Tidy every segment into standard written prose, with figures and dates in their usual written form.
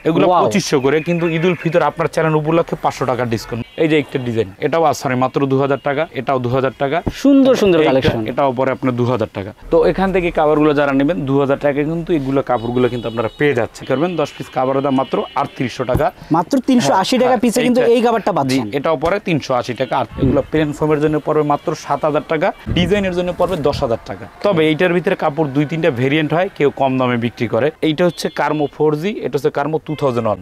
এগুলো 2500 করে, কিন্তু ঈদুল ফিতর আপনার চ্যানেল উপলক্ষে 500 টাকা ডিসকাউন্ট। এই যে একটা ডিজাইন, এটাও সরি মাত্র 2000 টাকা, এটাও 2000 টাকা, সুন্দর সুন্দর কালেকশন, এটাও পরে আপনার 2000 টাকা। তো এখান থেকে কাভারগুলো যারা নেবেন 2000 টাকা কিন্তু এগুলো কাপড়গুলো কিন্তু আপনারা পেয়ে যাচ্ছে করবেন। 10 পিস কাভারের দাম মাত্র 3800 টাকা, মাত্র 380 টাকা পিসে কিন্তু এই কাভারটা পাচ্ছেন। এটাও পরে 380 টাকা। আর এগুলো প্লেন ফর্মের জন্য পড়বে মাত্র 7000 টাকা, ডিজাইনের জন্য পড়বে 10000 টাকা। তবে এইটার ভিতরে কাপড় 2-3টা ভেরিয়েন্ট হয়, কেউ কম দামে বিক্রি করে। এইটা হচ্ছে কার্মো 4G, এটা হচ্ছে কার্মো 2001,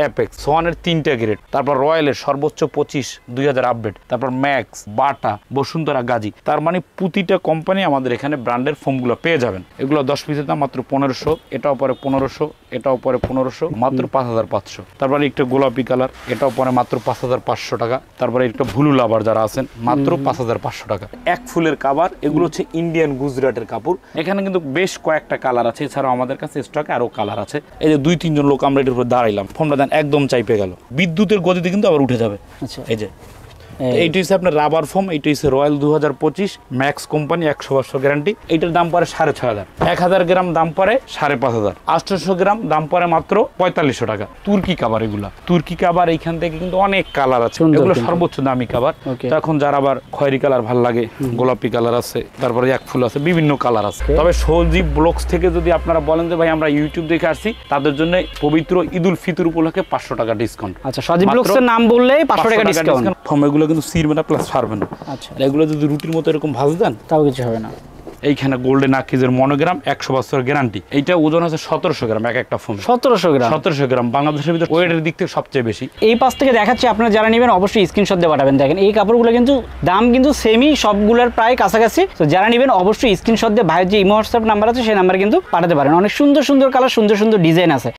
অ্যাপেক্স সোয়ানের 3টা গ্রেড, তারপর রয়্যালের সর্বোচ্চ 25 2000 আপডেট, তারপর ম্যাক্স, বাটা, বসুন্ধরা, গাজী। তার মানে প্রতিটা কোম্পানি আমাদের এখানে ব্র্যান্ডের ফোমগুলো পেয়ে যাবেন। এগুলো 10 পিসের দাম মাত্র 1500, এটাও পরে 1500, এটাও পরে 1500, মাত্র 5500। তারপরে একটা গোলাপি কালার, এটাও পরে মাত্র 5500 টাকা। তারপরে একটা ভুলু লাভার যারা আছেন মাত্র 5500 টাকা। এক ফুলের কাভার, এগুলো হচ্ছে ইন্ডিয়ান গুজরাটের কাপড়। এখানে কিন্তু বেশ কয়েকটা কালার আছে, এছাড়াও আমাদের কাছে স্টকে আরো কালার আছে। এই যে 2-3 জন লোক আমরা এটার উপর দাঁড়াইলাম, ফোনটা দেন একদম চাইপে গেল, বিদ্যুতের গতিতে কিন্তু আবার উঠে যাবে। আচ্ছা, এই যে এইটা হচ্ছে আপনার রাবার ফোম, এইটা হচ্ছে রয়্যাল 2025 ম্যাক্স কোম্পানি, 100 বছর গ্যারান্টি। এইটার দাম পড়ে 6500, 1000 গ্রাম দাম পড়ে 5500, 800 গ্রাম দাম পড়ে মাত্র 4500 টাকা। তুর্কি কাভার, এগুলা তুর্কি কাভার, এইখান থেকে কিন্তু অনেক কালার আছে, এগুলো সর্বোচ্চ দামি কাভার। এখন যারা আবার খয়েরি কালার ভাল লাগে, গোলাপি কালার আছে, তারপরে এক ফুল আছে, বিভিন্ন কালার আছে। তবে সজীব ব্লগস থেকে যদি আপনারা বলেন যে ভাই আমরা ইউটিউব দেখে আসছি, তাদের জন্য পবিত্র ঈদুল ফিতর উপলক্ষে 500 টাকা ডিসকাউন্ট। আচ্ছা, সজীব ব্লগস এর নাম বললেই 500 টাকা ডিসকাউন্ট। এগুলো কিন্তু সিরবে না, প্লাস ফারবে না। আচ্ছা, এগুলো যদি রুটির মতো এরকম ভাজ দেন তাও কিছু হবে না। এইখানে গোল্ডেন আকিজের মনোগ্রাম, 100 বছর গ্যারান্টি। এইটা ওজন আছে 1700 গ্রাম, একটা ফোন 1700 গ্রাম, বাংলাদেশের ভিতরে ওয়েটের দিক থেকে সবচেয়ে বেশি। এই পাশ থেকে দেখাচ্ছি, আপনারা যারা নেবেন অবশ্যই স্ক্রিনশট দিয়ে পাঠাবেন। দেখেন এই কাপড়গুলো কিন্তু দাম কিন্তু সেমই, সবগুলোর প্রায় কাছাকাছি। তো যারা নেবেন অবশ্যই স্ক্রিনশট দিয়ে ভাইয়ের যে ইমো হোয়াটসঅ্যাপ নাম্বার আছে সেই নাম্বারে কিন্তু পাঠাতে পারেন। অনেক সুন্দর সুন্দর কালার, সুন্দর সুন্দর ডিজাইন আছে।